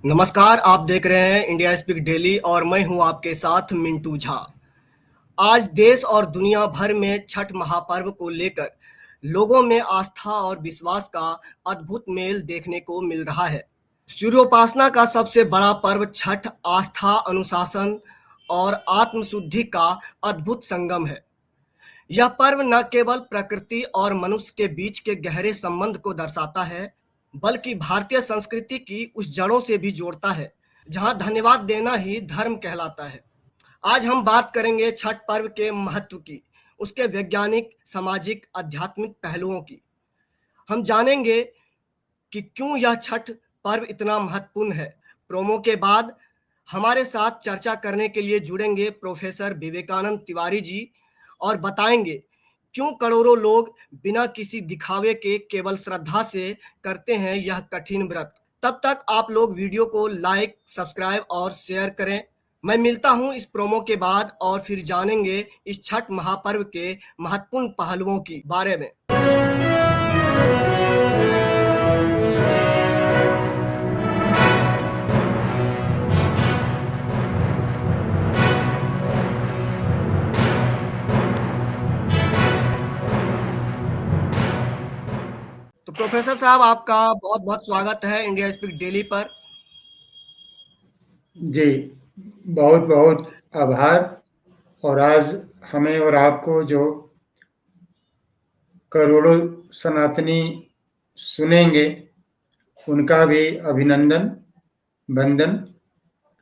नमस्कार। आप देख रहे हैं इंडिया स्पीक डेली और मैं हूं आपके साथ मिंटू झा। आज देश और दुनिया भर में छठ महापर्व को लेकर लोगों में आस्था और विश्वास का अद्भुत मेल देखने को मिल रहा है। सूर्योपासना का सबसे बड़ा पर्व छठ आस्था, अनुशासन और आत्मशुद्धि का अद्भुत संगम है। यह पर्व न केवल प्रकृति और मनुष्य के बीच के गहरे संबंध को दर्शाता है, बल्कि भारतीय संस्कृति की उस जड़ों से भी जोड़ता है, जहां धन्यवाद देना ही धर्म कहलाता है। आज हम बात करेंगे छठ पर्व के महत्व की, उसके वैज्ञानिक, सामाजिक, आध्यात्मिक पहलुओं की। हम जानेंगे कि क्यों यह छठ पर्व इतना महत्वपूर्ण है। प्रोमो के बाद हमारे साथ चर्चा करने के लिए जुड़ेंगे प्रोफेसर विवेकानंद तिवारी जी और बताएंगे क्यों करोड़ों लोग बिना किसी दिखावे के केवल श्रद्धा से करते हैं यह कठिन व्रत। तब तक आप लोग वीडियो को लाइक, सब्सक्राइब और शेयर करें। मैं मिलता हूं इस प्रोमो के बाद और फिर जानेंगे इस छठ महापर्व के महत्वपूर्ण पहलुओं की बारे में। तो प्रोफेसर साहब, आपका बहुत बहुत स्वागत है इंडिया स्पीक डेली पर। जी, बहुत बहुत आभार। और आज हमें और आपको जो करोड़ों सनातनी सुनेंगे उनका भी अभिनंदन, वंदन।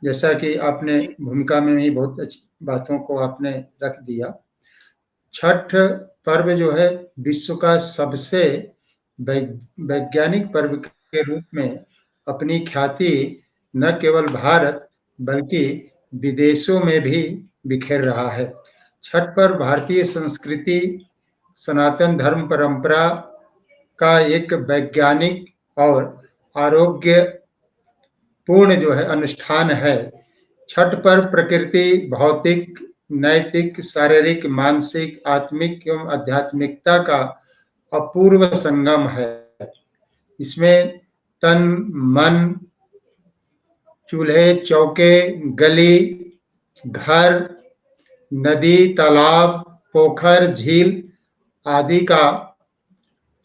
जैसा कि आपने जी भूमिका में ही बहुत अच्छी बातों को आपने रख दिया। छठ पर्व जो है विश्व का सबसे वैज्ञानिक पर्व के रूप में अपनी ख्याति न केवल भारत बल्कि विदेशों में भी बिखेर रहा है। छठ पर्व भारतीय संस्कृति, सनातन धर्म परंपरा का एक वैज्ञानिक और आरोग्यपूर्ण जो है अनुष्ठान है। छठ पर्व प्रकृति, भौतिक, नैतिक, शारीरिक, मानसिक, आत्मिक एवं आध्यात्मिकता का अपूर्व संगम है। इसमें तन, मन, चूल्हे चौके, गली, घर, नदी, तालाब, पोखर, झील आदि का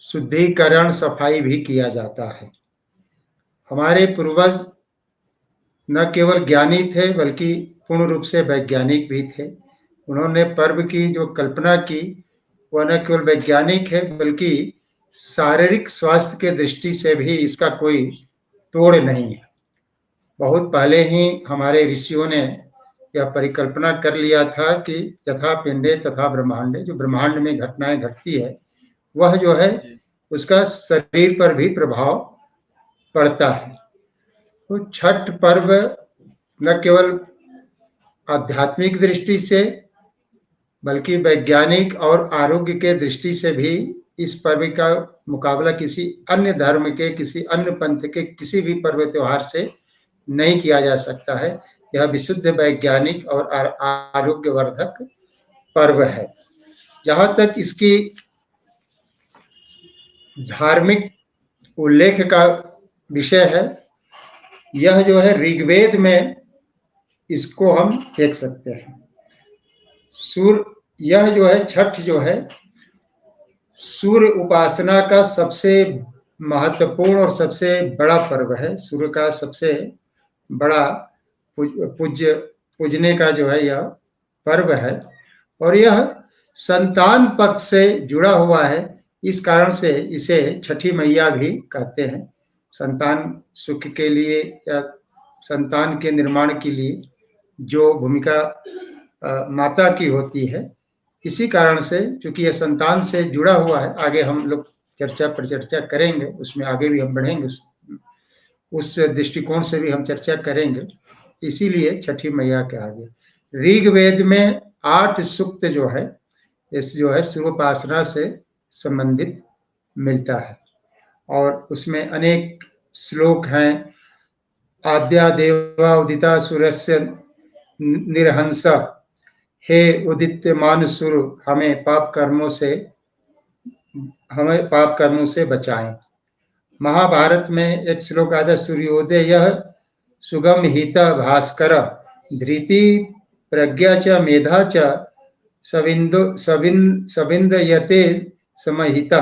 शुद्धिकरण, सफाई भी किया जाता है। हमारे पूर्वज न केवल ज्ञानी थे बल्कि पूर्ण रूप से वैज्ञानिक भी थे। उन्होंने पर्व की जो कल्पना की वह न केवल वैज्ञानिक है बल्कि शारीरिक स्वास्थ्य के दृष्टि से भी इसका कोई तोड़ नहीं है। बहुत पहले ही हमारे ऋषियों ने यह परिकल्पना कर लिया था कि यथा पिंडे तथा ब्रह्मांडे, जो ब्रह्मांड में घटनाएं घटती है वह जो है जी उसका शरीर पर भी प्रभाव पड़ता है। तो छठ पर्व न केवल आध्यात्मिक दृष्टि से बल्कि वैज्ञानिक और आरोग्य के दृष्टि से भी इस पर्व का मुकाबला किसी अन्य धर्म के, किसी अन्य पंथ के किसी भी पर्व त्योहार से नहीं किया जा सकता है। यह विशुद्ध वैज्ञानिक और आरोग्यवर्धक पर्व है। जहाँ तक इसकी धार्मिक उल्लेख का विषय है, यह जो है ऋग्वेद में इसको हम देख सकते हैं। सूर्य, यह जो है छठ जो है सूर्य उपासना का सबसे महत्वपूर्ण और सबसे बड़ा पर्व है। सूर्य का सबसे बड़ा पूजने का जो है यह पर्व है और यह संतान पक्ष से जुड़ा हुआ है। इस कारण से इसे छठी मैया भी कहते हैं। संतान सुख के लिए या संतान के निर्माण के लिए जो भूमिका माता की होती है, इसी कारण से चूंकि यह संतान से जुड़ा हुआ है, आगे हम लोग चर्चा परिचर्चा करेंगे, उसमें आगे भी हम बढ़ेंगे, उस दृष्टिकोण से भी हम चर्चा करेंगे। इसीलिए छठी मैया के आगे ऋग्वेद में 8 सूक्त जो है इस जो है सूर्योपासना से संबंधित मिलता है और उसमें अनेक श्लोक हैं। आद्या देवा उदिता सूर्यस्य निर्हंस, हे उदित्यमान सूर्य हमें पाप कर्मों से बचाएं। महाभारत में एक श्लोक आता है, सूर्योदय सुगम हित भास्कर धृति प्रज्ञा च मेधा च सविंदयते समहिता।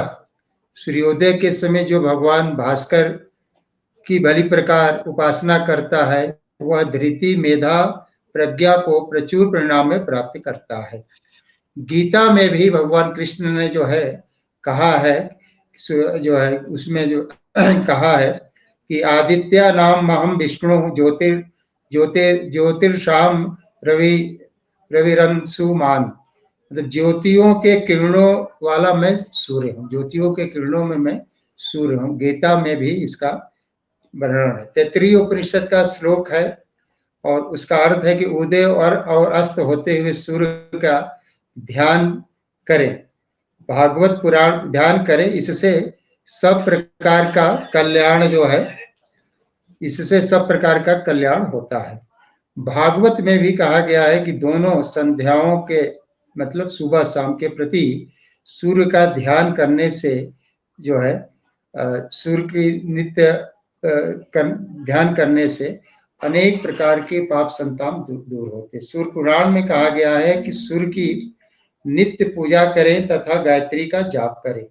सूर्योदय के समय जो भगवान भास्कर की भली प्रकार उपासना करता है वह धृति मेधा प्रज्ञा को प्रचुर परिणाम में प्राप्त करता है। गीता में भी भगवान कृष्ण ने जो है कहा है, जो है उसमें जो कहा है कि आदित्या नाम महम विष्णु ज्योतिर्षाम रवि रविरंशुमान, मतलब ज्योतियों के किरणों वाला मैं सूर्य हूँ, ज्योतियों के किरणों में मैं सूर्य हूँ। गीता में भी इसका वर्णन है। तैत्तिरीय उपनिषद का श्लोक है और उसका अर्थ है कि उदय और अस्त होते हुए सूर्य का ध्यान करें, भागवत पुराण ध्यान करें, इससे सब प्रकार का कल्याण जो है, इससे सब प्रकार का कल्याण होता है। भागवत में भी कहा गया है कि दोनों संध्याओं के मतलब सुबह शाम के प्रति सूर्य का ध्यान करने से जो है सूर्य की नित्य ध्यान करने से अनेक प्रकार के पाप संताप दूर होते। सूर्य पुराण में कहा गया है कि सूर्य की नित्य पूजा करें तथा गायत्री का जाप करें।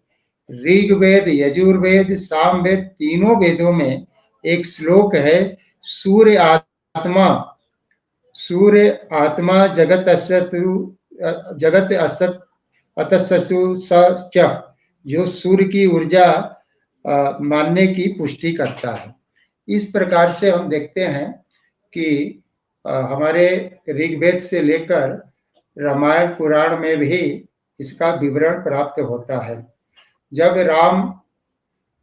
ऋग्वेद, यजुर्वेद, सामवेद तीनों वेदों में एक श्लोक है, सूर्य आत्मा जगत अतस्तु स, जो सूर्य की ऊर्जा मानने की पुष्टि करता है। इस प्रकार से हम देखते हैं कि हमारे ऋग्वेद से लेकर रामायण पुराण में भी इसका विवरण प्राप्त होता है। जब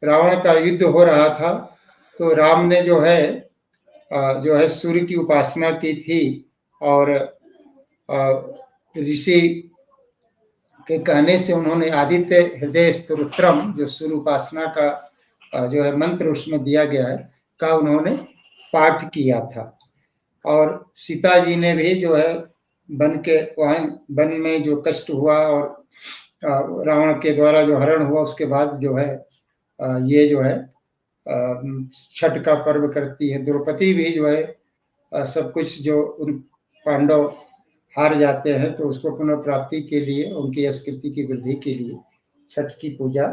रावण का युद्ध हो रहा था तो राम ने जो है सूर्य की उपासना की थी और ऋषि के कहने से उन्होंने आदित्य हृदय स्तोत्रम, जो सूर्य उपासना का जो है मंत्र उसमें दिया गया है, का उन्होंने पाठ किया था। और सीता जी ने भी जो है वन में जो कष्ट हुआ और रावण के द्वारा जो हरण हुआ, उसके बाद जो है ये जो है छठ का पर्व करती है। द्रौपदी भी जो है सब कुछ जो उन पांडव हार जाते हैं तो उसको पुनः प्राप्ति के लिए, उनकी संस्कृति की वृद्धि के लिए छठ की पूजा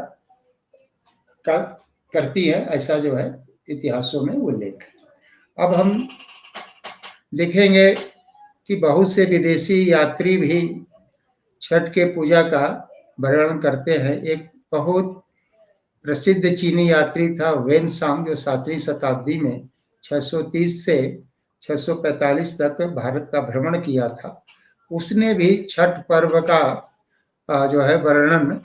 करती है, ऐसा जो है इतिहासों में उल्लेख है। अब हम देखेंगे कि बहुत से विदेशी यात्री भी छठ के पूजा का वर्णन करते हैं। एक बहुत प्रसिद्ध चीनी यात्री था वेन सांग, जो 7वीं शताब्दी में 630 से 645 तक भारत का भ्रमण किया था। उसने भी छठ पर्व का जो है वर्णन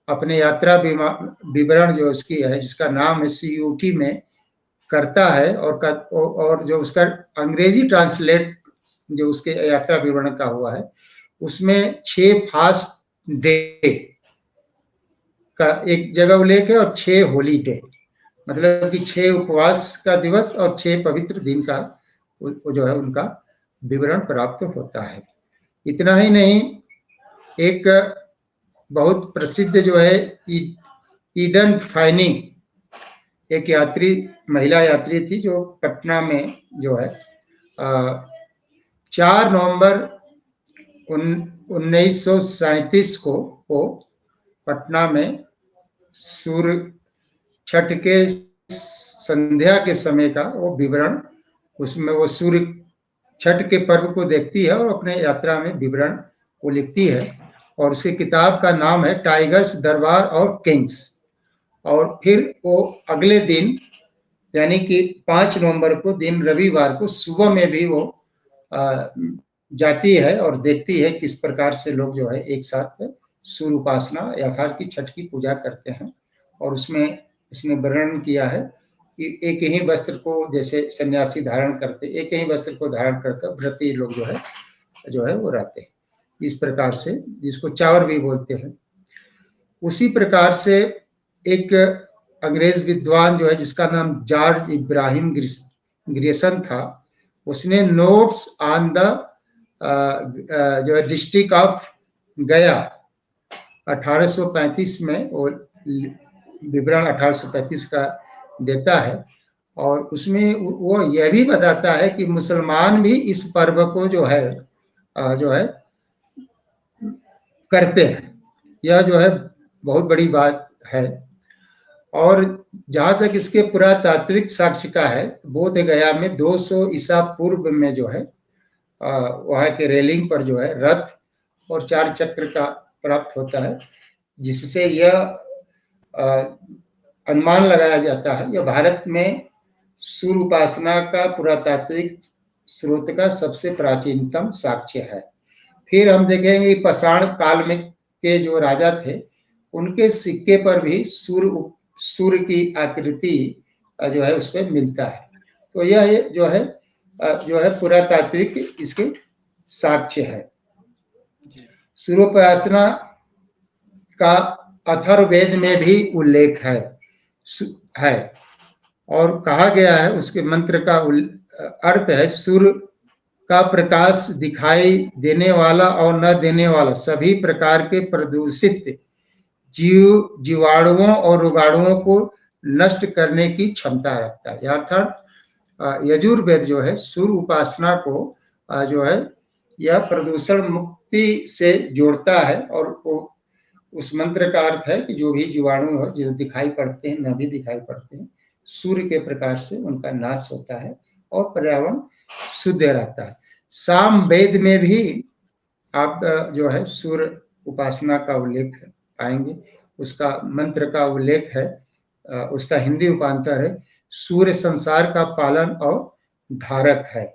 अपने यात्रा विवरण जो उसकी है, जिसका नाम है CUT में करता है और जो उसका अंग्रेजी ट्रांसलेट जो उसके यात्रा विवरण का हुआ है उसमें 6 फास्ट डे का एक जगह उल्लेख है और 6 होली डे, मतलब कि 6 उपवास का दिवस और 6 पवित्र दिन का जो है उनका विवरण प्राप्त होता है। इतना ही नहीं, एक बहुत प्रसिद्ध जो है ईडन फाइनी एक महिला यात्री थी जो पटना में जो है 4 नवंबर 1937 को वो पटना में सूर्य छठ के संध्या के समय का वो विवरण, उसमें वो सूर्य छठ के पर्व को देखती है और अपने यात्रा में विवरण वो लिखती है और उसकी किताब का नाम है टाइगर्स, दरबार और किंग्स। और फिर वो अगले दिन यानी कि 5 नवंबर को दिन रविवार को सुबह में भी वो जाती है और देखती है किस प्रकार से लोग जो है एक साथ सूर्य उपासना या की छठ की पूजा करते हैं। और उसमें इसने वर्णन किया है कि एक ही वस्त्र को जैसे सन्यासी धारण करते, एक ही वस्त्र को धारण करके व्रती लोग जो है वो रहते हैं, इस प्रकार से, जिसको चावर भी बोलते हैं। उसी प्रकार से एक अंग्रेज विद्वान जो है जिसका नाम जॉर्ज इब्राहिम ग्रियर्सन था, उसने नोट्स ऑन द जो है डिस्ट्रिक्ट ऑफ गया 1835 में, और विवरण 1835 का देता है। और उसमें वो यह भी बताता है कि मुसलमान भी इस पर्व को जो है करते हैं। यह जो है बहुत बड़ी बात है। और जहां तक इसके पुरातात्विक साक्ष्य का है, बोध गया में 200 ईसा पूर्व में जो है वहां के रेलिंग पर जो है रथ और 4 चक्र का प्राप्त होता है, जिससे यह अनुमान लगाया जाता है यह भारत में सूर्य उपासना का पुरातात्विक स्रोत का सबसे प्राचीनतम साक्ष्य है। फिर हम देखेंगे पाषाण काल में के जो राजा थे उनके सिक्के पर भी सूर्य की आकृति जो है उस पर मिलता है। तो यह जो है पुरातात्विक इसके साक्ष्य है। सूर्योपासना का अथर्ववेद में भी उल्लेख है और कहा गया है, उसके मंत्र का अर्थ है सूर्य का प्रकाश दिखाई देने वाला और न देने वाला सभी प्रकार के प्रदूषित जीवाणुओं और रोगाणुओं को नष्ट करने की क्षमता रखता है। अर्थात यजुर्वेद जो है सूर्य उपासना को जो है यह प्रदूषण मुक्ति से जोड़ता है और उस मंत्र का अर्थ है कि जो भी जीवाणु हो जो दिखाई पड़ते हैं न भी दिखाई पड़ते हैं, सूर्य के प्रकाश से उनका नाश होता है और पर्यावरण शुद्ध रहता है। साम वेद में भी आप जो है सूर्य उपासना का उल्लेख पाएंगे। उसका मंत्र का उल्लेख है, उसका हिंदी रूपांतर है सूर्य संसार का पालन और धारक है।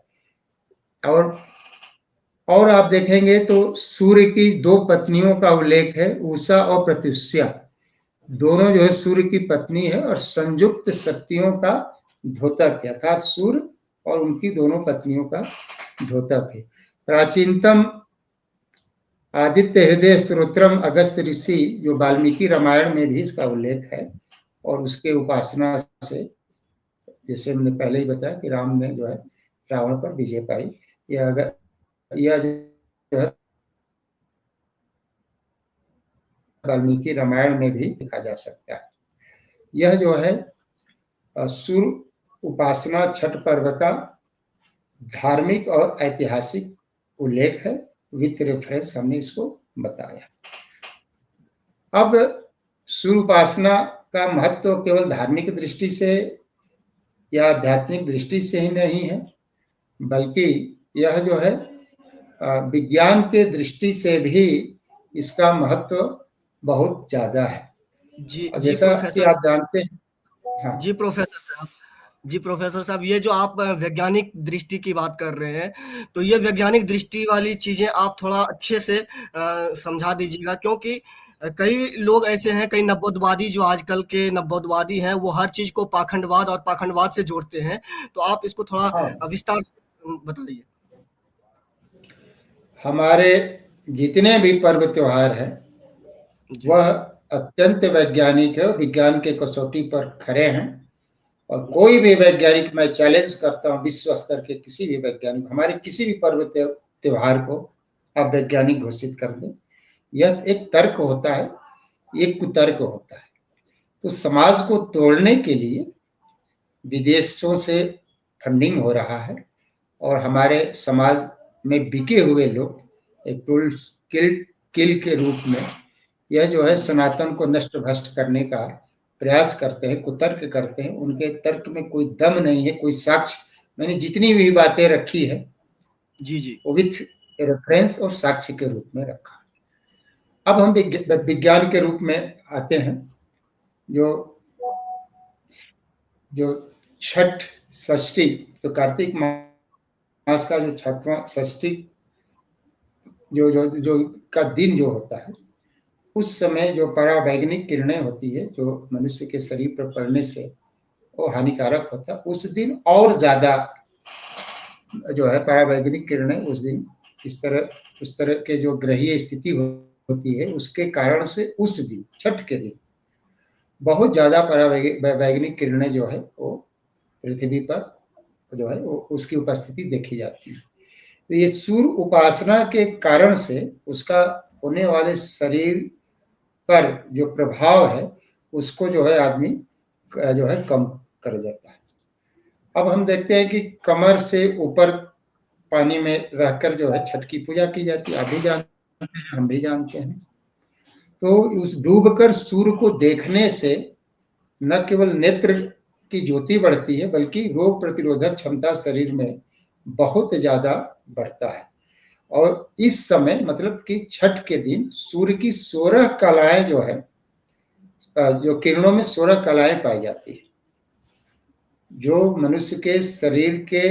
और आप देखेंगे तो सूर्य की 2 पत्नियों का उल्लेख है, उषा और प्रत्युष्या। दोनों जो है सूर्य की पत्नी है और संयुक्त शक्तियों का द्योतक है, अर्थात सूर्य और उनकी दोनों पत्नियों का द्योतक है। प्राचीनतम आदित्य हृदय स्तोत्रम अगस्त ऋषि जो वाल्मीकि रामायण में भी इसका उल्लेख है और उसके उपासना से, जैसे मैंने पहले ही बताया कि राम ने जो है रावण पर विजय पाई, यह जो है वाल्मीकि रामायण में भी देखा जा सकता है। यह जो है सूर्य उपासना छठ पर्व का धार्मिक और ऐतिहासिक उल्लेख है। विथ रेफरेंस हमने इसको बताया। अब सूर्य उपासना का महत्व केवल धार्मिक दृष्टि से या आध्यात्मिक दृष्टि से ही नहीं है, बल्कि यह जो है विज्ञान के दृष्टि से भी इसका महत्व बहुत ज्यादा है। जी जैसा कि आप जानते हैं। हाँ। जी प्रोफेसर साहब, ये जो आप वैज्ञानिक दृष्टि की बात कर रहे हैं, तो ये वैज्ञानिक दृष्टि वाली चीजें आप थोड़ा अच्छे से समझा दीजिएगा, क्योंकि कई लोग ऐसे हैं, कई नब्बोदवादी जो आजकल के नब्बोदवादी हैं, वो हर चीज को पाखंडवाद और पाखंडवाद से जोड़ते हैं। तो आप इसको थोड़ा हाँ। विस्तार बताइए। हमारे जितने भी पर्व त्योहार हैं वह अत्यंत वैज्ञानिक है, विज्ञान के कसौटी पर खरे हैं। और कोई भी वैज्ञानिक, मैं चैलेंज करता हूं विश्व स्तर के किसी भी वैज्ञानिक, हमारे किसी भी पर्व त्योहार को आप वैज्ञानिक घोषित कर दें, यह एक तर्क होता है, एक कुतर्क होता है। तो समाज को तोड़ने के लिए विदेशों से फंडिंग हो रहा है और हमारे समाज में बिके हुए लोग एक टूल्स किल के रूप में यह जो है सनातन को नष्ट भ्रष्ट करने का प्रयास करते हैं, कुतर्क करते हैं। उनके तर्क में कोई दम नहीं है, कोई साक्ष्य। मैंने जितनी भी बातें रखी है वो विथ रेफरेंस और साक्ष्य के रूप में रखा। अब हम विज्ञान के रूप में आते हैं। जो छठ षष्ठी, तो कार्तिक मास का जो छठवां षष्ठी जो का दिन जो होता है, उस समय जो परावैंगनिक किरणें होती है जो मनुष्य के शरीर पर पड़ने से वो हानिकारक होता है, उस दिन और ज्यादा जो है परावैंगनिक किरणें उस दिन उस तरह के जो ग्रहीय स्थिति होती है उसके कारण से उस दिन छठ के दिन बहुत ज्यादा परावैंगनिक किरणें जो है वो पृथ्वी पर जो है वो उसकी उपस्थिति देखी जाती है। तो ये सूर्य उपासना के कारण से उसका होने वाले शरीर पर जो प्रभाव है उसको जो है आदमी जो है कम कर जाता है। अब हम देखते हैं कि कमर से ऊपर पानी में रहकर जो है छठ की पूजा की जाती है। आप भी जानते हैं, हम भी जानते हैं। तो उस डूबकर सूर्य को देखने से न केवल नेत्र की ज्योति बढ़ती है, बल्कि रोग प्रतिरोधक क्षमता शरीर में बहुत ज्यादा बढ़ता है। और इस समय मतलब कि छठ के दिन सूर्य की 16 कलाएं जो है, जो किरणों में 16 कलाएं पाई जाती है, जो मनुष्य के शरीर के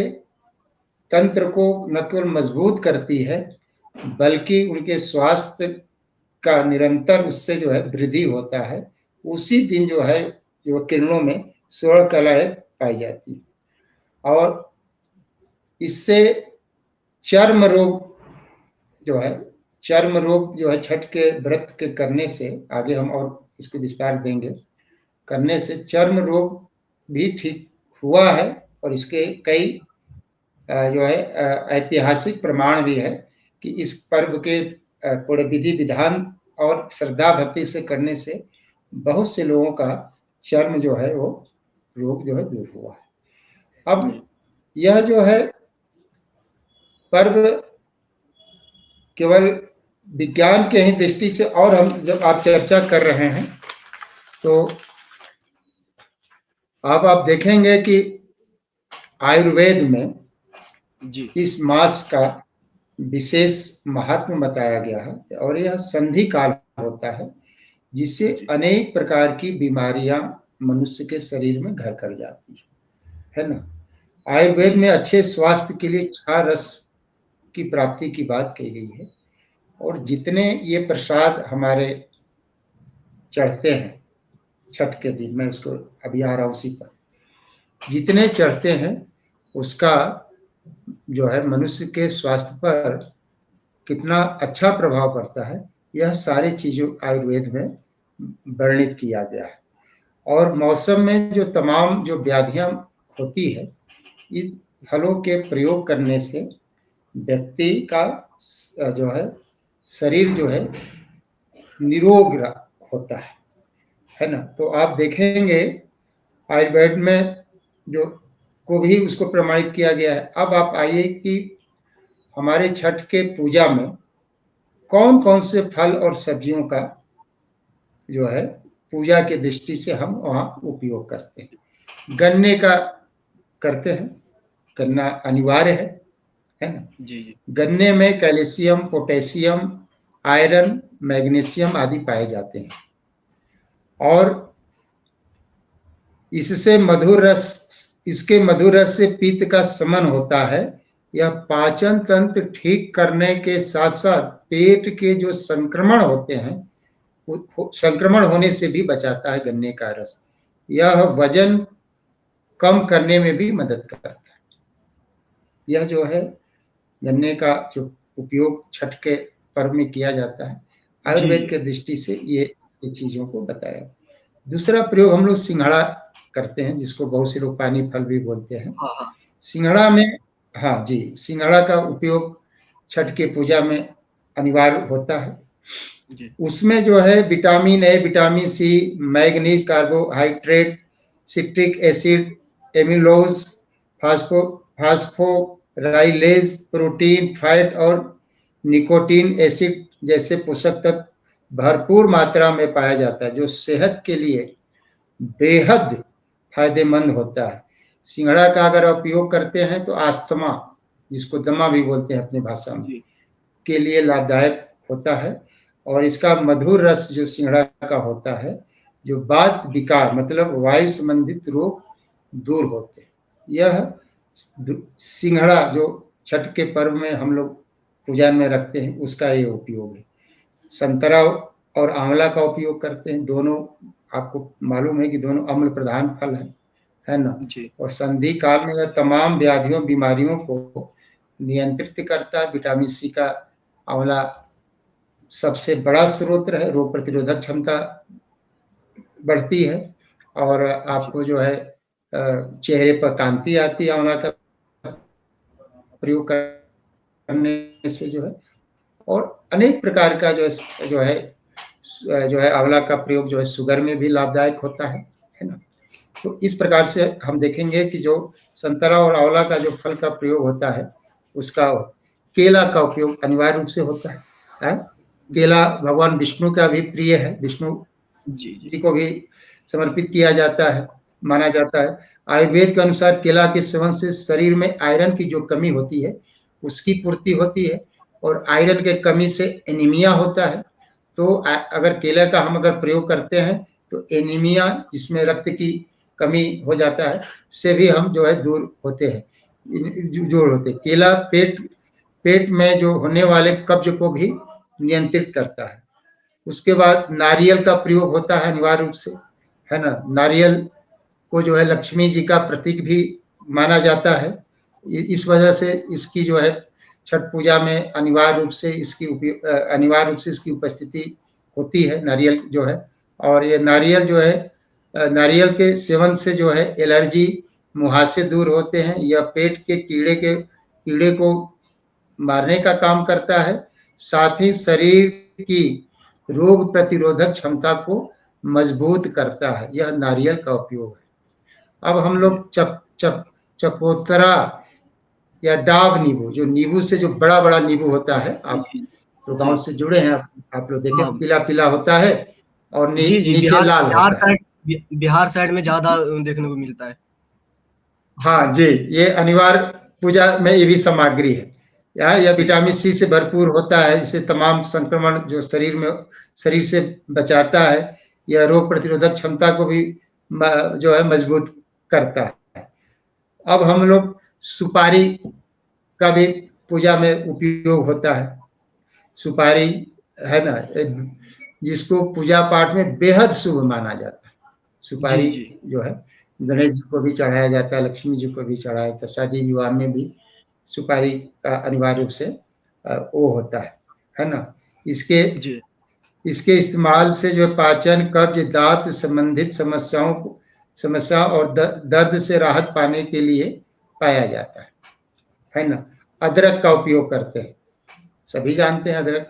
तंत्र को न केवल मजबूत करती है, बल्कि उनके स्वास्थ्य का निरंतर उससे जो है वृद्धि होता है। उसी दिन जो है जो किरणों में 16 कलाएं पाई जाती है। और इससे चर्म रोग जो है, चर्म रोग जो है छठ के व्रत के करने से, आगे हम और इसको विस्तार देंगे, करने से चर्म रोग भी ठीक हुआ है। और इसके कई जो है ऐतिहासिक प्रमाण भी है कि इस पर्व के पूरे विधि विधान और श्रद्धा भक्ति से करने से बहुत से लोगों का चर्म जो है वो रोग जो है दूर हुआ है। अब यह जो है पर्व केवल विज्ञान के ही दृष्टि से, और हम जब आप चर्चा कर रहे हैं तो आप देखेंगे कि आयुर्वेद में जी इस मास का विशेष महात्म बताया गया है। और यह संधि काल होता है, जिससे जी अनेक प्रकार की बीमारियां मनुष्य के शरीर में घर कर जाती है ना। आयुर्वेद जी में अच्छे स्वास्थ्य के लिए छाह रस की प्राप्ति की बात कही गई है। और जितने ये प्रसाद हमारे चढ़ते हैं छठ के दिन, मैं उसको अभी आ रहा हूँ उसी पर, जितने चढ़ते हैं उसका जो है मनुष्य के स्वास्थ्य पर कितना अच्छा प्रभाव पड़ता है, यह सारी चीजों आयुर्वेद में वर्णित किया गया है। और मौसम में जो तमाम जो व्याधियां होती है, इस फलों के प्रयोग करने से व्यक्ति का जो है शरीर जो है निरोग होता है ना। तो आप देखेंगे आयुर्वेद में जो को भी उसको प्रमाणित किया गया है। अब आप आइए कि हमारे छठ के पूजा में कौन कौन से फल और सब्जियों का जो है पूजा के दृष्टि से हम वहाँ उपयोग करते हैं। गन्ने का करते हैं, गन्ना अनिवार्य है ना। जी जी गन्ने में कैल्शियम, पोटेशियम, आयरन, मैग्नीशियम आदि पाए जाते हैं। और इससे मधुर रस इसके मधुर रस से पित्त का शमन होता है। यह पाचन तंत्र ठीक करने के साथ साथ पेट के जो संक्रमण होते हैं, संक्रमण होने से भी बचाता है गन्ने का रस। यह वजन कम करने में भी मदद करता है। यह जो है गन्ने का जो उपयोग छठ के पर्व में किया जाता है, जी आयुर्वेद जी के दृष्टि से ये चीजों को बताया। दूसरा प्रयोग हम लोग सिंघाड़ा करते हैं, जिसको बहुत से लोग पानी फल भी बोलते हैं। हाँ हाँ सिंघाड़ा में, हाँ जी, सिंघाड़ा का उपयोग छठ के पूजा में अनिवार्य होता है। जी उसमें जो है vitamin A, vitamin C, manganese, carbohydrate, citric acid, amylose, phospho phosphorylase, protein, fat और निकोटीन एसिड जैसे पोषक तत्व भरपूर मात्रा में पाया जाता है, जो सेहत के लिए बेहद फायदेमंद होता है। सिंघाड़ा का अगर उपयोग करते हैं तो आस्थमा, जिसको दमा भी बोलते हैं अपनी भाषा में, जी के लिए लाभदायक होता है। और इसका मधुर रस जो सिंघाड़ा का होता है, जो वात विकार मतलब वायु संबंधित रोग दूर होते हैं। यह सिंघाड़ा जो छठ के पर्व में हम लोग पूजा में रखते हैं, उसका ये उपयोग है। संतरा और आंवला का उपयोग करते हैं। दोनों आपको मालूम है कि दोनों अम्ल प्रधान फल है ना। जी और संधि काल में यह तमाम व्याधियों बीमारियों को नियंत्रित करता है। विटामिन सी का आंवला सबसे बड़ा स्रोत है, रोग प्रतिरोधक क्षमता बढ़ती है। और जी आपको जो है चेहरे पर कांति आती है आंवला का प्रयोग करने से जो है। और अनेक प्रकार का जो है आंवला का प्रयोग जो है शुगर में भी लाभदायक होता है ना। तो इस प्रकार से हम देखेंगे कि जो संतरा और आंवला का जो फल का प्रयोग होता है, उसका केला का उपयोग अनिवार्य रूप से होता है। केला भगवान विष्णु का भी प्रिय है, विष्णु जी, जी। जी को भी समर्पित किया जाता है, माना जाता है। आयुर्वेद के अनुसार केला के सेवन से शरीर में आयरन की जो कमी होती है, उसकी पूर्ति होती है और आयरन के कमी से एनीमिया होता है। तो अगर केले का हम अगर प्रयोग करते हैं, तो एनीमिया जिसमें रक्त की कमी हो जाता है, से भी हम जो है दूर होते हैं, जोड़ होते हैं। केला पेट में जो होने वाले कब्ज को भी नियंत्रित करता है। उसके बाद नारियल का प्रयोग होता है अनिवार्य रूप से, है ना। नारियल को जो है लक्ष्मी जी का प्रतीक भी माना जाता है। इस वजह से इसकी जो है छठ पूजा में अनिवार्य रूप से इसकी उपस्थिति होती है, नारियल जो है। और ये नारियल जो है, नारियल के सेवन से जो है एलर्जी, मुहासे दूर होते हैं। यह पेट के कीड़े को मारने का काम करता है, साथ ही शरीर की रोग प्रतिरोधक क्षमता को मजबूत करता है। यह नारियल का उपयोग है। अब हम जी, लोग चकोतरा या डाब नींबू, जो नींबू से जो बड़ा बड़ा नींबू होता है, जी, आप जी, जो जी। गांव से जुड़े हैं, आप लोग देखें हाँ। पीला पीला होता है और जी, जी, नीचे लाल होता है। बिहार साइड में ज़्यादा देखने को मिलता है। हाँ जी, ये अनिवार्य पूजा में ये भी सामग्री है। यह जी, विटामिन सी से भरपूर होता है, इसे तमाम संक्रमण जो शरीर से बचाता है। यह रोग प्रतिरोधक क्षमता को भी जो है मजबूत करता है। अब हम लोग सुपारी का भी पूजा में उपयोग होता है। सुपारी, है ना, जिसको पूजा पाठ में बेहद शुभ माना जाता है। जी, सुपारी जी। जो है गणेश जी को भी चढ़ाया जाता है, लक्ष्मी जी को भी चढ़ाया जाता है। शादी विवाह में भी सुपारी का अनिवार्य रूप से वो होता है ना। इसके जी। इसके इस्तेमाल से जो पाचन, कब्ज, दांत संबंधित समस्या और दर्द से राहत पाने के लिए पाया जाता है ना। अदरक का उपयोग करते हैं, सभी जानते हैं अदरक।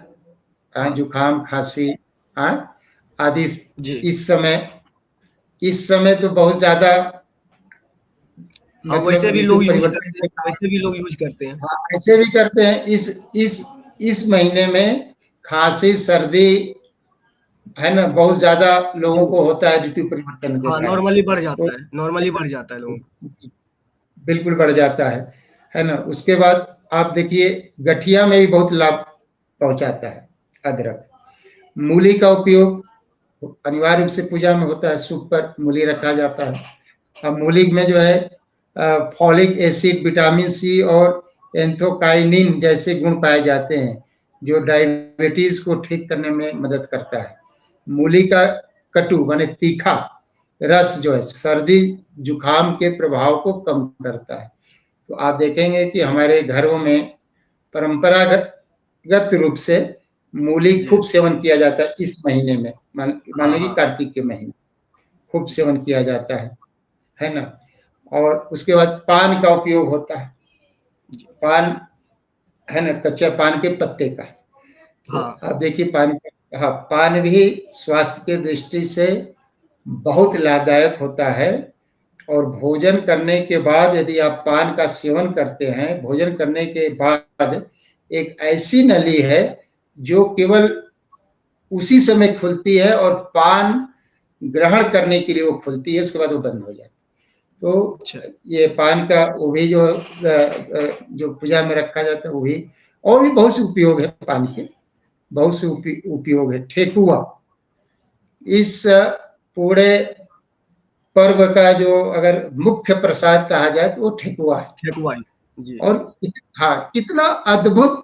हाँ। जुकाम, खांसी, आदि जी। इस समय इस समय तो बहुत ज्यादा, हाँ, मतलब ऋतु परिवर्तन के वैसे कारण, भी लोग यूज़ करते हैं। हाँ, ऐसे भी करते हैं। इस महीने में खांसी, सर्दी, है ना, बहुत ज्यादा जी। लोगों को होता है ऋतु परिवर्तन के हाँ, कारण। तो नॉर्मली बढ़ जाता है लोगों का। बिल्कुल बढ़ जाता है ना। उसके बाद आप देखिए गठिया में भी बहुत लाभ पहुंचाता है अदरक। मूली का उपयोग अनिवार्य रूप से पूजा में होता है, सूप पर मूली हाँ, रखा जाता है। अब मूली में जो है फॉलिक एसिड, विटामिन सी और एंथोकाइनिन जैसे गुण पाए जाते हैं, जो डायबिटीज को ठीक करने में मदद करता है। मूली का कटु माने तीखा रस जो है सर्दी जुकाम के प्रभाव को कम करता है। तो आप देखेंगे कि हमारे घरों में परंपरागत रूप से मूली जी। खूब सेवन किया जाता है इस महीने में। मान हाँ, लीजिए हाँ। कार्तिक के महीने खूब जी। सेवन किया जाता है ना। और उसके बाद पान का उपयोग होता है। जी। पान, है ना, कच्चा पान के पत्ते का। तो हाँ। आप देखिए हाँ, पान भी स्वास्थ्य के दृष्टि से बहुत लाभदायक होता है। और भोजन करने के बाद यदि आप पान का सेवन करते हैं, भोजन करने के बाद एक ऐसी नली है जो केवल उसी समय खुलती है और पान ग्रहण करने के लिए वो खुलती है, उसके बाद वो बंद हो जाती है। तो अच्छा। ये पान का वो भी जो पूजा में रखा जाता है वो भी। और भी बहुत से उपयोग है पान के, बहुत से उपयोग है। ठेकुआ इस पूरे पर्व का जो अगर मुख्य प्रसाद कहा जाए तो वो ठेकुआ है। ठेकुआई। जी। और हाँ, कितना अद्भुत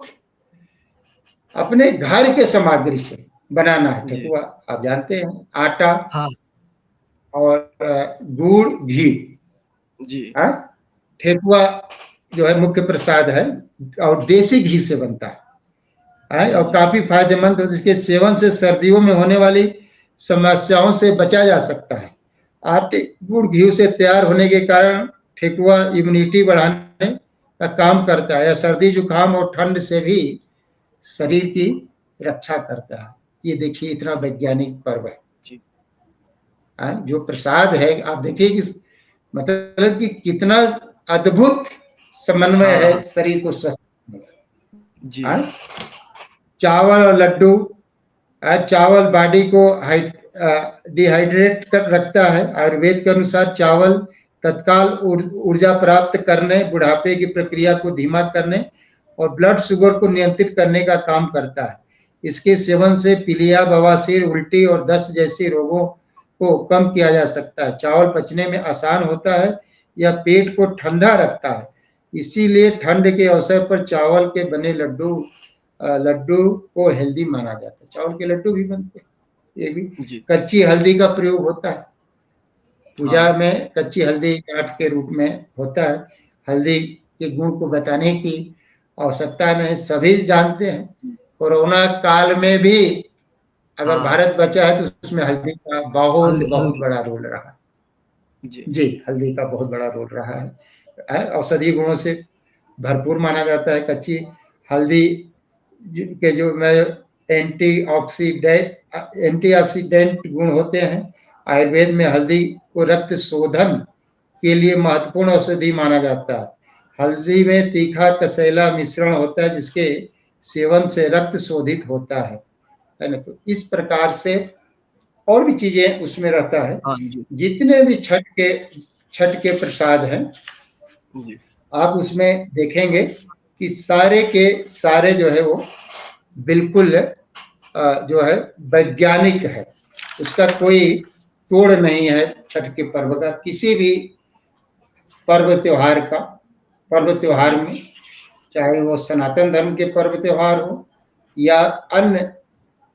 अपने घर के सामग्री से बनाना है जी। ठेकुआ। आप जानते हैं आटा हाँ। और गुड़, घी। जी। हाँ, ठेकुआ जो है मुख्य प्रसाद है और देसी घी से बनता है जी, और जी। काफी फायदेमंद है। जिसके सेवन से सर्दियों में होने वाली समस्याओं से बचा जा सकता है। आटे, गुड़, घी से तैयार होने के कारण ठेकुआ इम्यूनिटी बढ़ाने का काम करता है या सर्दी जुकाम और ठंड से भी शरीर की रक्षा करता है। ये देखिए इतना वैज्ञानिक पर्व है। जी। जो प्रसाद है, आप देखिए कि मतलब कि कितना अद्भुत समन्वय हाँ है हाँ शरीर को स्वस्थ रखने जी। का। चावल और लड्डू, चावल बॉडी को डिहाइड्रेट कर रखता है। आयुर्वेद के अनुसार चावल तत्काल ऊर्जा प्राप्त करने, बुढ़ापे की प्रक्रिया को धीमा करने और ब्लड शुगर को नियंत्रित करने का काम करता है। इसके सेवन से पीलिया, बवासीर, उल्टी और दस्त जैसे रोगों को कम किया जा सकता है। चावल पचने में आसान होता है, यह पेट को ठंडा रखता है, इसीलिए ठंड के अवसर पर चावल के बने लड्डू को हेल्दी माना जाता है। चावल के लड्डू भी बनते हैं, ये भी। जी। कच्ची हल्दी का प्रयोग होता है पूजा हाँ में, कच्ची हल्दी काट के रूप में होता है। हल्दी के गुण को बताने की आवश्यकता नहीं, सभी जानते हैं। कोरोना काल में भी अगर हाँ भारत बचा है तो उसमें हल्दी का बहुत हल्दी बहुत हल्दी बड़ा रोल रहा है। जी। जी, हल्दी का बहुत बड़ा रोल रहा है। औषधि गुणों से भरपूर माना जाता है। कच्ची हल्दी के जो मैं एंटीऑक्सीडेंट गुण होते हैं। आयुर्वेद में हल्दी को रक्त शोधन के लिए महत्वपूर्ण औषधि माना जाता है। हल्दी में तीखा कसैला मिश्रण होता है, जिसके सेवन से रक्त शोधित होता है ना। तो इस प्रकार से और भी चीजें उसमें रहता है। हाँ जी जितने भी छठ के प्रसाद हैं, जी। आप उसमें देखेंगे कि सारे के सारे जो है वो बिल्कुल जो है वैज्ञानिक है। उसका कोई तोड़ नहीं है। छठ के पर्व का, किसी भी पर्व त्योहार जी में, चाहे वो सनातन धर्म के पर्व त्योहार हो या अन्य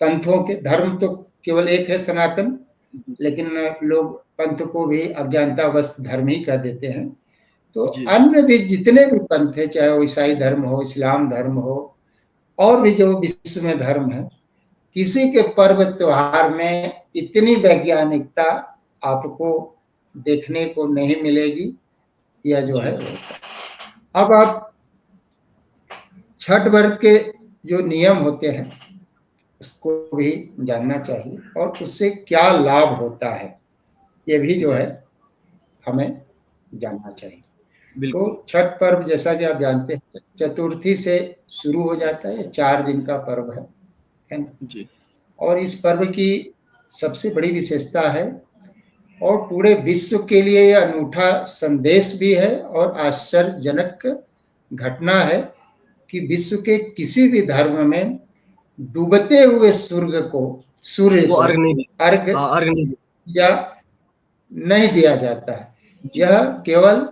पंथों के, धर्म तो केवल एक है सनातन, लेकिन लोग पंथ को भी अज्ञानतावश धर्म ही कह देते हैं। तो जी अन्य भी जितने भी पंथ है, चाहे वो ईसाई धर्म हो, इस्लाम धर्म हो, और भी जो विश्व में धर्म है, किसी के पर्व त्योहार में इतनी वैज्ञानिकता आपको देखने को नहीं मिलेगी। यह जो जी है, जी अब आप छठ व्रत के जो नियम होते हैं उसको भी जानना चाहिए और उससे क्या लाभ होता है, ये भी जो जी है हमें जानना चाहिए। तो बिल्कुल। छठ पर्व जैसा कि आप जानते हैं चतुर्थी से शुरू हो जाता है। 4 दिन का पर्व है ना। जी और इस पर्व की सबसे बड़ी विशेषता है और पूरे विश्व के लिए यह अनूठा संदेश भी है और आश्चर्यजनक घटना है कि विश्व के किसी भी धर्म में डूबते हुए सूर्य वो को अर्घ नहीं दी। अर्घ हाँ अर्घ नहीं दी। या नहीं दिया जाता है। जी यह केवल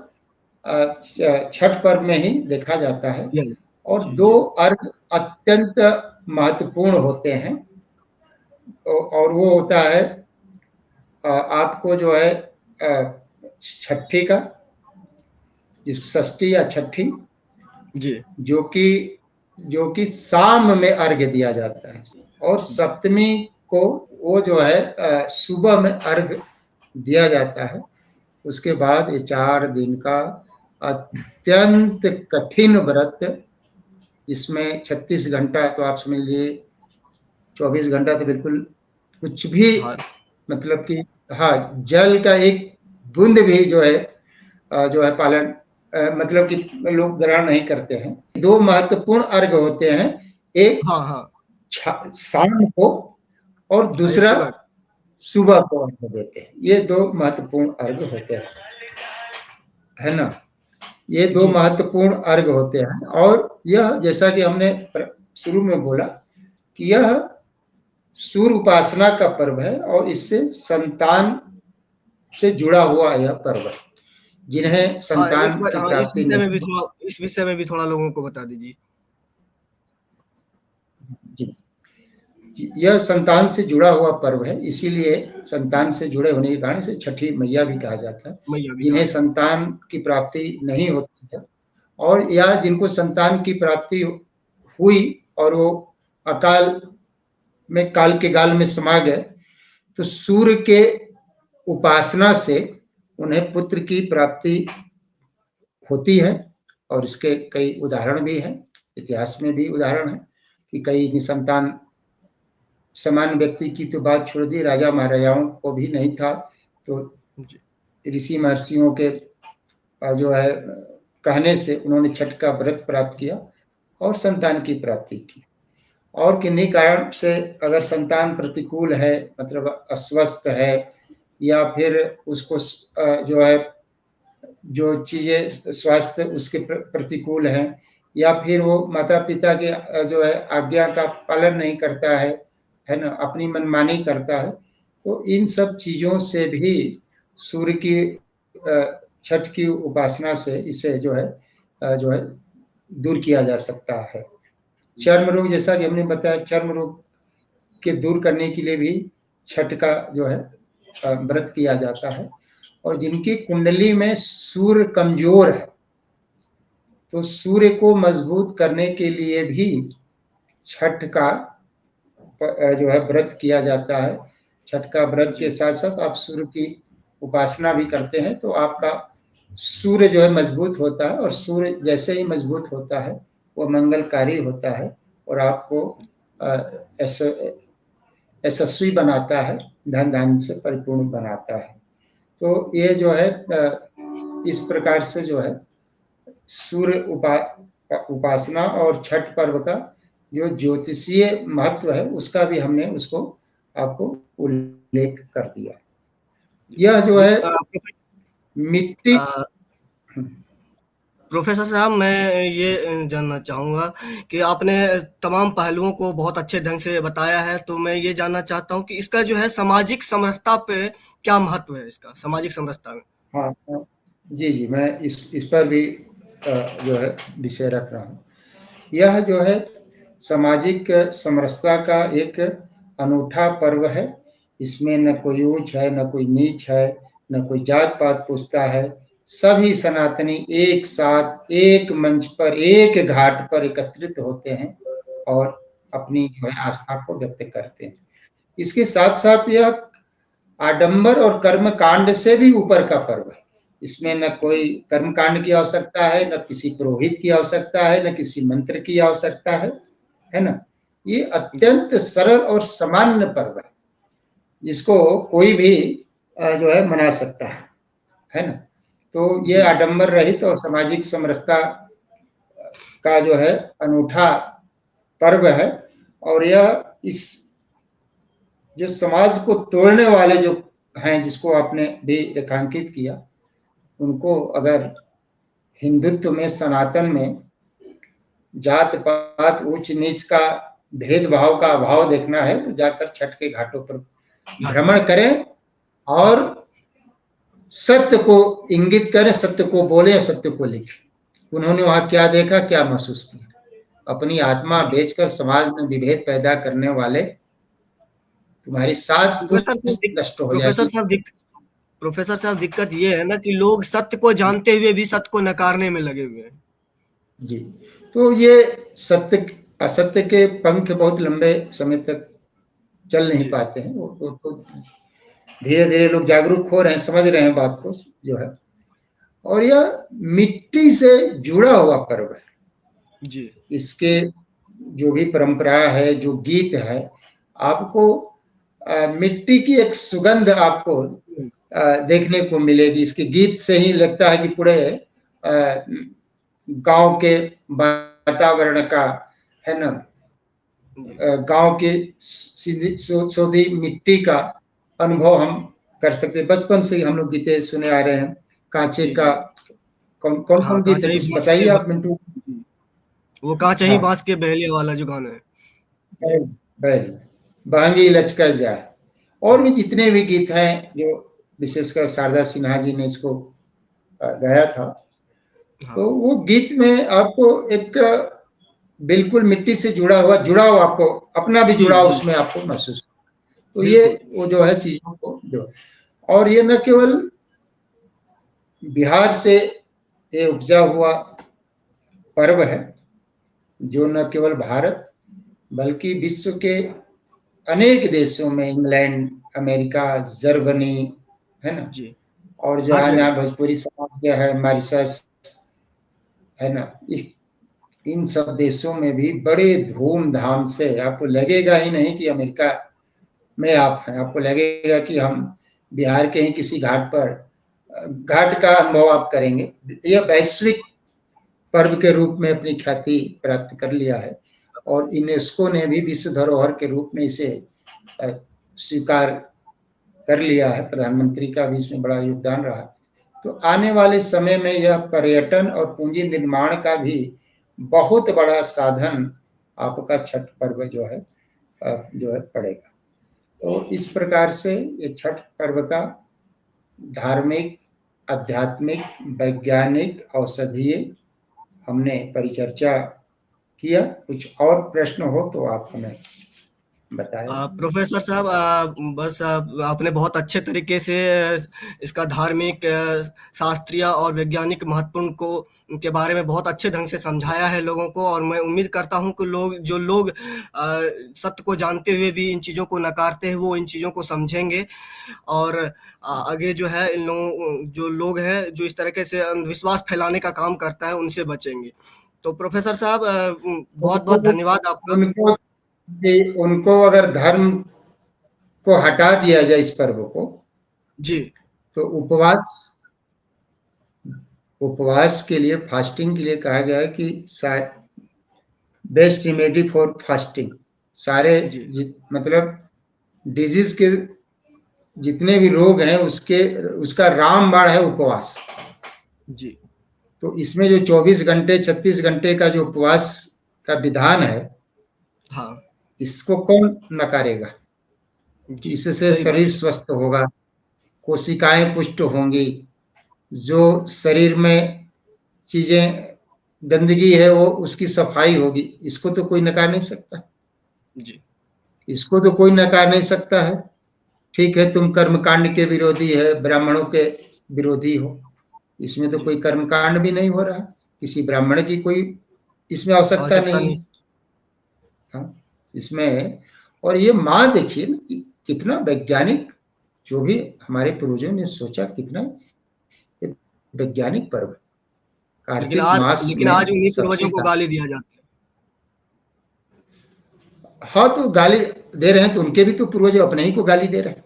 छठ पर्व में ही देखा जाता है। दिया। और जी दो जी अर्घ अत्यंत महत्वपूर्ण होते हैं और वो होता है आपको जो है छठी का, जिस षष्ठी या छठी, जी जो कि शाम में अर्घ्य दिया जाता है। और जी सप्तमी को वो जो है सुबह में अर्घ्य दिया जाता है। उसके बाद ये 4 दिन का अत्यंत कठिन व्रत, इसमें 36 घंटा, तो आप समझ लीजिए 24 घंटा तो बिल्कुल कुछ भी, हाँ मतलब कि हाँ, जल का एक बूंद भी जो है पालन मतलब कि लोग ग्रहण नहीं करते हैं। 2 महत्वपूर्ण अर्घ होते हैं, एक हाँ हाँ। शाम को और एक दूसरा सुबह। सुबह को अर्घ देते हैं। ये 2 महत्वपूर्ण अर्घ होते हैं, है ना। ये दो जी महत्वपूर्ण अर्घ होते हैं और यह, जैसा कि हमने शुरू में बोला, कि यह सूर्य उपासना का पर्व है और इससे संतान से जुड़ा हुआ यह पर्व है। जी जिन्हें हाँ एक संतान बार की हाँ प्राप्ति नहीं, इस विषय में भी थोड़ा लोगों को बता दीजिए। जी, यह संतान से जुड़ा हुआ पर्व है, इसीलिए संतान से जुड़े होने के कारण इसे छठी मैया भी कहा जाता है। मैया भी कहा जिन्हें जाता संतान की प्राप्ति नहीं होती है और या जिनको संतान की प्राप्ति हुई और वो अकाल में, काल के गाल में समा गए, तो सूर्य के उपासना से उन्हें पुत्र की प्राप्ति होती है। और इसके कई उदाहरण भी हैं, इतिहास में भी उदाहरण है कि कई निसंतान, समान व्यक्ति की तो बात छोड़ दी, राजा महाराजाओं को भी नहीं था तो जी, ऋषि महर्षियों के जो है कहने से उन्होंने छठ का व्रत प्राप्त किया और संतान की प्राप्ति की। और किन्हीं कारण से अगर संतान प्रतिकूल है, मतलब अस्वस्थ है, या फिर उसको जो है जो चीजें स्वास्थ्य उसके प्रतिकूल हैं, या फिर वो माता पिता के जो है आज्ञा का पालन नहीं करता है ना, अपनी मनमानी करता है, तो इन सब चीजों से भी सूर्य की छठ की उपासना से इसे जो है दूर किया जा सकता है। जी, चर्म रोग, जैसा कि हमने बताया, चर्म रोग के दूर करने के लिए भी छठ का जो है व्रत किया जाता है। और जिनकी कुंडली में सूर्य कमजोर है, तो सूर्य को मजबूत करने के लिए भी छठ का जो है व्रत किया जाता है। छठ का व्रत के जी, साथ साथ आप सूर्य की उपासना भी करते हैं, तो आपका सूर्य जो है मजबूत होता है, और सूर्य जैसे ही मजबूत होता है वो मंगलकारी होता है और आपको यशस्वी बनाता है, धन धान्य से परिपूर्ण बनाता है। तो ये जो है इस प्रकार से जो है सूर्य उपासना और छठ पर्व का जो ज्योतिषीय महत्व है उसका भी हमने उसको आपको उल्लेख कर दिया। यह जो जी। है मिट्टी। प्रोफेसर साहब, मैं ये जानना चाहूँगा कि आपने तमाम पहलुओं को बहुत अच्छे ढंग से बताया है, तो मैं ये जानना चाहता हूँ कि इसका जो है सामाजिक समरसता पे क्या महत्व है इसका, सामाजिक समरसता में? हाँ, हाँ। जी, जी, मैं इस पर भी जो है विषय रख रहा हूँ। यह जो है सामाजिक समरसता का एक अनूठा पर्व है। इसमें न कोई ऊंच है, न कोई नीच है, न कोई जात पात पूछता है। सभी सनातनी एक साथ एक मंच पर एक घाट पर एकत्रित होते हैं और अपनी जो है आस्था को व्यक्त करते हैं। इसके साथ साथ यह आडंबर और कर्म कांड से भी ऊपर का पर्व है। इसमें न कोई कर्म कांड की आवश्यकता है, न किसी पुरोहित की आवश्यकता है, न किसी मंत्र की आवश्यकता है ना। ये जी, अत्यंत सरल और सामान्य पर्व है, जिसको कोई भी जो है मना सकता है ना। तो ये जी, जी, आडंबर रहित और सामाजिक समरसता का जो है अनूठा पर्व है। और यह इस जो समाज को तोड़ने वाले जो हैं, जिसको आपने भी रेखांकित किया, उनको अगर हिंदुत्व में, सनातन में जात पात ऊंच नीच का भेदभाव का अभाव देखना है, तो जाकर छठ के घाटों पर घाटों भ्रमण पर। करें और हाँ, सत्य को इंगित करें, सत्य को बोले और सत्य को लिखें। उन्होंने वहां क्या देखा, क्या महसूस किया। अपनी आत्मा बेचकर समाज में विभेद पैदा करने वाले तुम्हारी सात प्रोफेसर साहब नष्ट हो प्रोफेसर जाएगी। साहब प्रोफेसर साहब, दिक्कत ये है ना कि लोग सत्य को जानते हुए भी सत्य को नकारने में लगे हुए हैं। जी, तो ये सत्य असत्य के पंख बहुत लंबे समय तक चल नहीं जी, पाते हैं। वो तो धीरे धीरे लोग जागरूक हो रहे हैं, समझ रहे हैं बात को जो है। और यह मिट्टी से जुड़ा हुआ पर्व है। जी, इसके जो भी परंपरा है, जो गीत है, आपको मिट्टी की एक सुगंध आपको देखने को मिलेगी। इसके गीत से ही लगता है कि पूरे गांव के वातावरण का, है ना, जी, गांव की सीधी सोधी मिट्टी का अनुभव हम कर सकते हैं। बचपन से ही हम लोग गीतें सुने आ रहे हैं। कांचे जी, का जी। कौन कौन हाँ, कौन गीत है, कांचा ही कुछ बांस बताइए के आप मिंटू। जी, वो कांचा ही हाँ, बांस के बहेलिया वाला जो गाना है। जी, बैल बैल, बहंगी लचकर जाए, और भी हाँ, जितने भी गीत हैं जो विशेषकर शारदा सिन्हा जी ने इसको गाया था, हाँ, तो वो गीत में आपको एक बिल्कुल मिट्टी से जुड़ा हुआ जुड़ाव, आपको अपना भी जी, जुड़ाव जी, उसमें आपको महसूस। तो ये बिल्कुल। वो जो है चीजों को जो, और ये न केवल बिहार से ये उपजा हुआ पर्व है, जो न केवल भारत बल्कि विश्व के अनेक देशों में, इंग्लैंड, अमेरिका, जर्मनी, है ना, जी, और हर जहाँ जगह। जहाँ भोजपुरी समाज जो है, मॉरिशस, है ना, इन सब देशों में भी बड़े धूमधाम से, आपको लगेगा ही नहीं कि अमेरिका में आप हैं, आपको लगेगा कि हम बिहार के ही किसी घाट पर घाट का अनुभव आप करेंगे। यह वैश्विक पर्व के रूप में अपनी ख्याति प्राप्त कर लिया है और यूनेस्को ने भी विश्व धरोहर के रूप में इसे स्वीकार कर लिया है। प्रधानमंत्री का भी इसमें बड़ा योगदान रहा। तो आने वाले समय में यह पर्यटन और पूंजी निर्माण का भी बहुत बड़ा साधन आपका छठ पर्व जो है पड़ेगा। तो इस प्रकार से ये छठ पर्व का धार्मिक, आध्यात्मिक, वैज्ञानिक, औषधीय हमने परिचर्चा किया। कुछ और प्रश्न हो तो आप हमें बताएं। प्रोफेसर साहब, बस आपने बहुत अच्छे तरीके से इसका धार्मिक, शास्त्रीय और वैज्ञानिक महत्व को के बारे में बहुत अच्छे ढंग से समझाया है लोगों को, और मैं उम्मीद करता हूं कि जो लोग सत्य को जानते हुए भी इन चीज़ों को नकारते हैं, वो इन चीज़ों को समझेंगे। और आगे जो है इन लोगों जो लोग हैं जो इस तरीके से अंधविश्वास फैलाने का काम करता है, उनसे बचेंगे। तो प्रोफेसर साहब, बहुत बहुत उनको धन्यवाद आपका। उनको उनको अगर धर्म को हटा दिया जाए इस पर्व को, जी, तो उपवास के लिए, फास्टिंग के लिए कहा गया है कि बेस्ट रेमेडी फॉर फास्टिंग। सारे मतलब डिजीज के जितने भी रोग हैं उसका रामबाण है उपवास। जी। तो इसमें जो 24 घंटे 36 घंटे का जो उपवास का विधान है, हाँ, इसको कौन नकारेगा। जी, इससे सही बात। शरीर स्वस्थ होगा, कोशिकाएं पुष्ट होंगी, जो शरीर में चीजें गंदगी है वो उसकी सफाई होगी। इसको तो कोई नकार नहीं सकता। जी, इसको तो कोई नकार नहीं सकता है। ठीक है, तुम कर्मकांड के विरोधी है, ब्राह्मणों के विरोधी हो, इसमें तो जी, कोई कर्मकांड भी नहीं हो रहा, किसी ब्राह्मण की कोई इसमें आवश्यकता आवश्यकता नहीं नहीं। है। हाँ, इसमें और ये माँ देखिए ना कितना वैज्ञानिक, जो भी हमारे पूर्वजों ने सोचा, कितना वैज्ञानिक पर्व। कार्तिक मास लेकिन आज में उन्हीं पूर्वजों सबसे को गाली दिया जाता है। हाँ, तो गाली दे रहे हैं तो उनके भी तो पूर्वज अपने ही को गाली दे रहे हैं।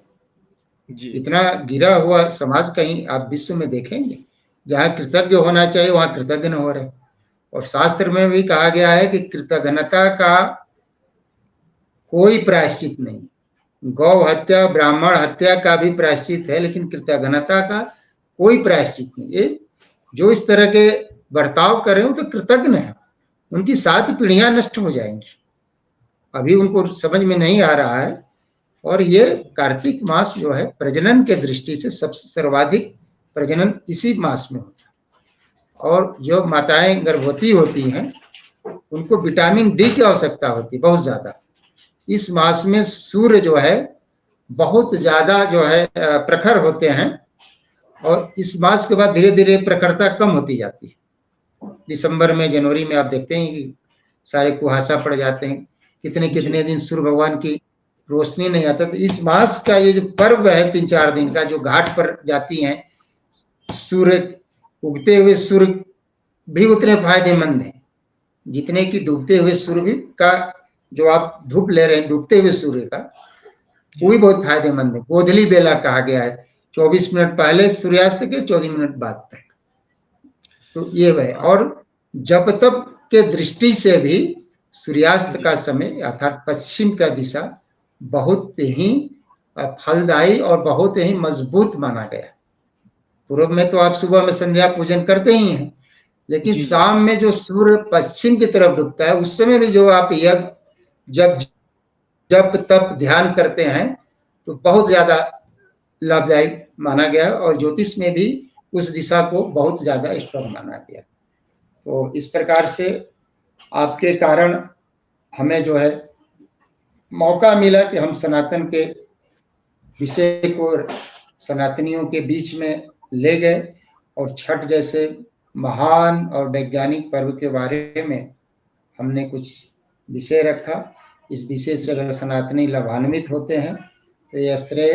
जी, इतना गिरा हुआ समाज कहीं आप विश्व में देखेंगे जहाँ कृतज्ञ होना चाहिए वहां कृतज्ञ न हो रहे। और शास्त्र में भी कहा गया है कि कृतज्ञता का कोई प्रायश्चित नहीं। गौ हत्या, ब्राह्मण हत्या का भी प्रायश्चित है, लेकिन कृतज्ञता का कोई प्रायश्चित नहीं। ये जो इस तरह के बर्ताव कर रहे हो तो कृतज्ञ है, उनकी 7 पीढ़ियां नष्ट हो जाएंगी। अभी उनको समझ में नहीं आ रहा है। और ये कार्तिक मास जो है प्रजनन के दृष्टि से सबसे सर्वाधिक प्रजनन इसी मास में होता है। और जो माताएं गर्भवती होती हैं उनको विटामिन डी की आवश्यकता होती है बहुत ज्यादा। इस मास में सूर्य जो है बहुत ज्यादा जो है प्रखर होते हैं, और इस मास के बाद धीरे धीरे प्रखरता कम होती जाती है। दिसंबर में, जनवरी में आप देखते हैं कि सारे कुहासा पड़ जाते हैं, कितने जी, कितने दिन सूर्य भगवान की रोशनी नहीं आता। तो इस मास का ये जो पर्व है 3-4 दिन का, जो घाट पर जाती हैं, सूर्य उगते हुए सूर्य भी उतने फायदेमंद हैं जितने कि डूबते हुए सूर्य का, जो आप धूप ले रहे हैं डूबते हुए सूर्य का, वो जी, भी बहुत फायदेमंद है। गोधली बेला कहा गया है, 24 मिनट पहले सूर्यास्त के 14 मिनट बाद तक। तो ये है। और जब तब के दृष्टि से भी सूर्यास्त जी, का समय अर्थात पश्चिम का दिशा बहुत ही फलदायी और बहुत ही मजबूत माना गया। पूर्व में तो आप सुबह में संध्या पूजन करते ही हैं, लेकिन जी, जी, शाम में जो सूर्य पश्चिम की तरफ डूबता है उस समय भी जो आप यज्ञ जब जब तप ध्यान करते हैं तो बहुत ज्यादा लाभदायक माना गया, और ज्योतिष में भी उस दिशा को बहुत ज्यादा स्ट्रॉन्ग माना गया। तो इस प्रकार से आपके कारण हमें जो है मौका मिला कि हम सनातन के विषय को सनातनियों के बीच में ले गए, और छठ जैसे महान और वैज्ञानिक पर्व के बारे में हमने कुछ विषय रखा। इस विषय से जी, अगर सनातनी लाभान्वित होते हैं तो यह श्रेय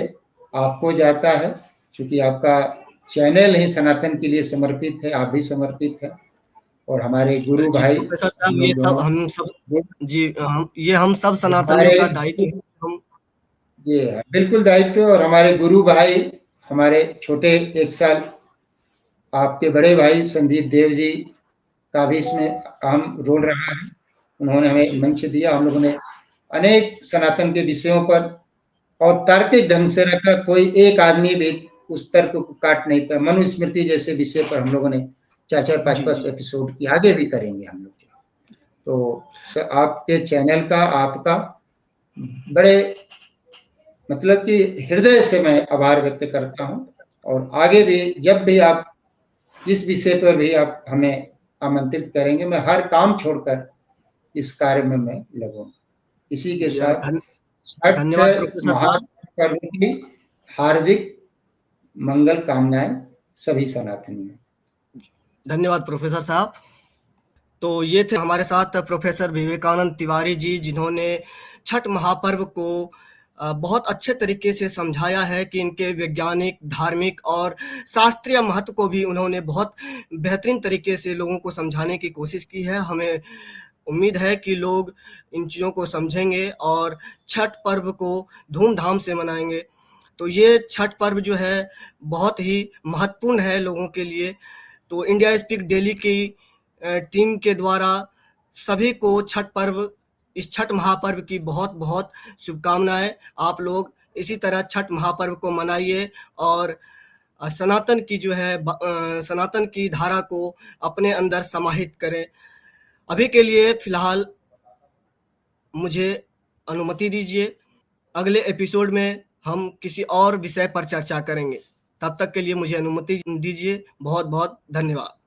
आपको जाता है, क्योंकि आपका चैनल ही सनातन के लिए समर्पित है, आप भी समर्पित है, और हमारे गुरु जी, भाई प्रोफेसर हम साहब, लोग दोनों हम सब, जी, हम सब सनातनियों हमारे का दायित्व है। हम ये है बिल्कुल दायित्व। और हमारे गुरु भाई, हमारे छोटे 1 साल आपके बड़े भाई संदीप देव जी का भी इसमें अहम रोल रहा है। उन्होंने हमें जी मंच दिया। हम लोगों ने अनेक सनातन के विषयों पर और तार्किक ढंग से रखा। कोई एक आदमी भी उस तर्क को काट नहीं पाया। मनुस्मृति जैसे विषय पर हम लोगों ने 4-4 जी 5-5 जी एपिसोड किए, आगे भी करेंगे हम लोग। तो आपके चैनल का, आपका बड़े मतलब कि हृदय से मैं आभार व्यक्त करता हूँ। और आगे भी जब भी आप जिस विषय पर भी आप हमें आमंत्रित करेंगे, मैं हर काम छोड़कर इस कार्य में मैं लगूंगा। इसी के जी साथ छठ धन्यवाद प्रोफेसर साहब। महापर्व की हार्दिक मंगल कामनाएं सभी सनातनियों। धन्यवाद प्रोफेसर साहब। तो ये थे हमारे साथ प्रोफेसर विवेकानंद तिवारी जी, जिन्होंने छठ महापर्व को बहुत अच्छे तरीके से समझाया है कि इनके वैज्ञानिक, धार्मिक और शास्त्रीय महत्व को भी उन्होंने बहुत बेहतरीन तरीके से लोगों को समझाने की कोशिश की है। हमें उम्मीद है कि लोग इन चीज़ों को समझेंगे और छठ पर्व को धूमधाम से मनाएंगे। तो ये छठ पर्व जो है बहुत ही महत्वपूर्ण है लोगों के लिए। तो इंडिया स्पीक डेली की टीम के द्वारा सभी को इस छठ महापर्व की बहुत बहुत शुभकामनाएं। आप लोग इसी तरह छठ महापर्व को मनाइए और सनातन की धारा को अपने अंदर समाहित करें। अभी के लिए फिलहाल मुझे अनुमति दीजिए। अगले एपिसोड में हम किसी और विषय पर चर्चा करेंगे। तब तक के लिए मुझे अनुमति दीजिए। बहुत बहुत धन्यवाद।